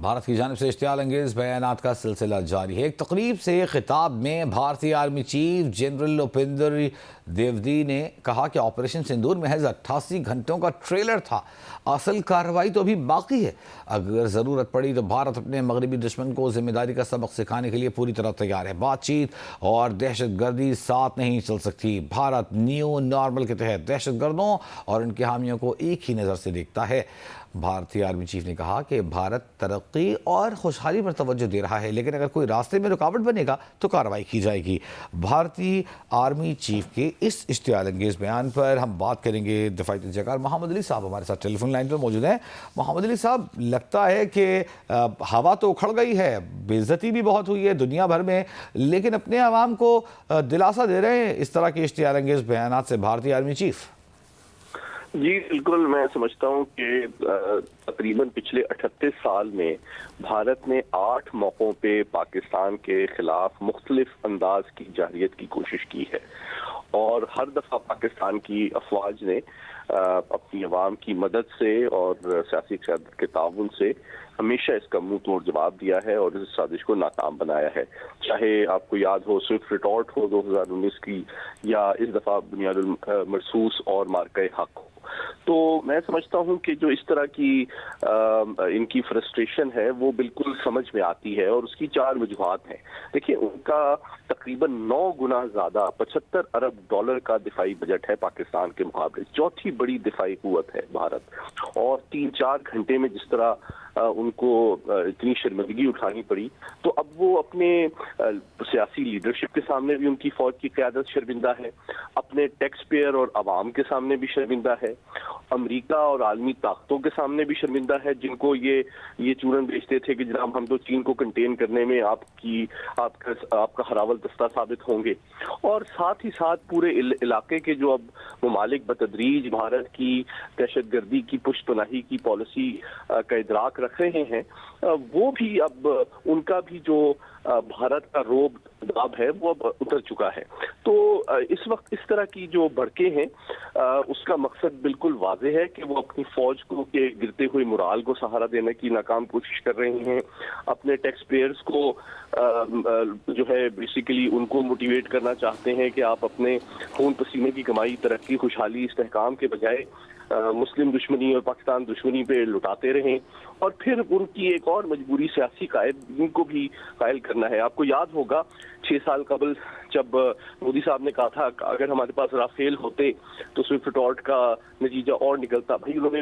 بھارت کی جانب سے اشتعال انگیز بیانات کا سلسلہ جاری ہے۔ ایک تقریب سے خطاب میں بھارتی آرمی چیف جنرل اپیندر دیودی نے کہا کہ آپریشن سندور محض 88 گھنٹوں کا ٹریلر تھا، اصل کارروائی تو ابھی باقی ہے۔ اگر ضرورت پڑی تو بھارت اپنے مغربی دشمن کو ذمہ داری کا سبق سکھانے کے لیے پوری طرح تیار ہے۔ بات چیت اور دہشت گردی ساتھ نہیں چل سکتی۔ بھارت نیو نارمل کے تحت دہشت گردوں اور ان کے حامیوں کو ایک ہی نظر سے دیکھتا ہے۔ بھارتی آرمی چیف نے کہا کہ بھارت ترقی اور خوشحالی پر توجہ دے رہا ہے، لیکن اگر کوئی راستے میں رکاوٹ بنے گا تو کارروائی کی جائے گی۔ بھارتی آرمی چیف کے اس اشتعال انگیز بیان پر ہم بات کریں گے۔ دفاعی تجزیہ کار محمد علی صاحب ہمارے ساتھ ٹیلی فون لائن پر موجود ہیں۔ محمد علی صاحب، لگتا ہے کہ ہوا تو اکھڑ گئی ہے، بے عزتی بھی بہت ہوئی ہے دنیا بھر میں، لیکن اپنے عوام کو دلاسا دے رہے ہیں اس طرح کے اشتعال انگیز بیانات سے بھارتی آرمی چیف؟ جی بالکل، میں سمجھتا ہوں کہ تقریباً پچھلے 38 سال میں بھارت نے 8 موقعوں پہ پاکستان کے خلاف مختلف انداز کی جارحیت کی کوشش کی ہے، اور ہر دفعہ پاکستان کی افواج نے اپنی عوام کی مدد سے اور سیاسی قیادت کے تعاون سے ہمیشہ اس کا منہ توڑ جواب دیا ہے اور اس سازش کو ناکام بنایا ہے۔ چاہے آپ کو یاد ہو سوئفٹ ریٹارٹ ہو 2019 کی، یا اس دفعہ بنیاد المرصوص اور مارکہ حق ہو، تو میں سمجھتا ہوں کہ جو اس طرح کی ان کی فرسٹریشن ہے وہ بالکل سمجھ میں آتی ہے، اور اس کی 4 وجوہات ہیں۔ دیکھیے، ان کا تقریباً 9 گنا زیادہ $75 ارب کا دفاعی بجٹ ہے پاکستان کے مقابلے، چوتھی بڑی دفاعی قوت ہے بھارت، اور 3-4 گھنٹے میں جس طرح ان کو اتنی شرمندگی اٹھانی پڑی، تو اب وہ اپنے سیاسی لیڈرشپ کے سامنے بھی ان کی فوج کی قیادت شرمندہ ہے، اپنے ٹیکس پیئر اور عوام کے سامنے بھی شرمندہ ہے، امریکہ اور عالمی طاقتوں کے سامنے بھی شرمندہ ہے، جن کو یہ چورن بیچتے تھے کہ جناب ہم تو چین کو کنٹین کرنے میں آپ کا ہراول دستہ ثابت ہوں گے، اور ساتھ ہی ساتھ پورے علاقے کے جو اب ممالک بتدریج بھارت کی دہشت گردی کی پشت پناہی کی پالیسی کا ادراک رکھ رہے ہیں، وہ بھی اب ان کا بھی جو بھارت کا روب داب ہے وہ اب اتر چکا ہے۔ تو اس وقت اس طرح کی جو بھڑکے ہیں، اس کا مقصد بالکل واضح ہے کہ وہ اپنی فوج کو کے گرتے ہوئے مرال کو سہارا دینے کی ناکام کوشش کر رہے ہیں، اپنے ٹیکس پیئرز کو جو ہے بیسیکلی ان کو موٹیویٹ کرنا چاہتے ہیں کہ آپ اپنے خون پسینے کی کمائی، ترقی، خوشحالی، استحکام کے بجائے مسلم دشمنی اور پاکستان دشمنی پہ لٹاتے رہیں، اور پھر ان کی ایک اور مجبوری سیاسی قائد ان کو بھی قائل کرنا ہے۔ آپ کو یاد ہوگا 6 سال قبل جب مودی صاحب نے کہا تھا کہ اگر ہمارے پاس رافیل ہوتے تو سوئفٹ ریٹارٹ کا نتیجہ اور نکلتا، بھائی انہوں نے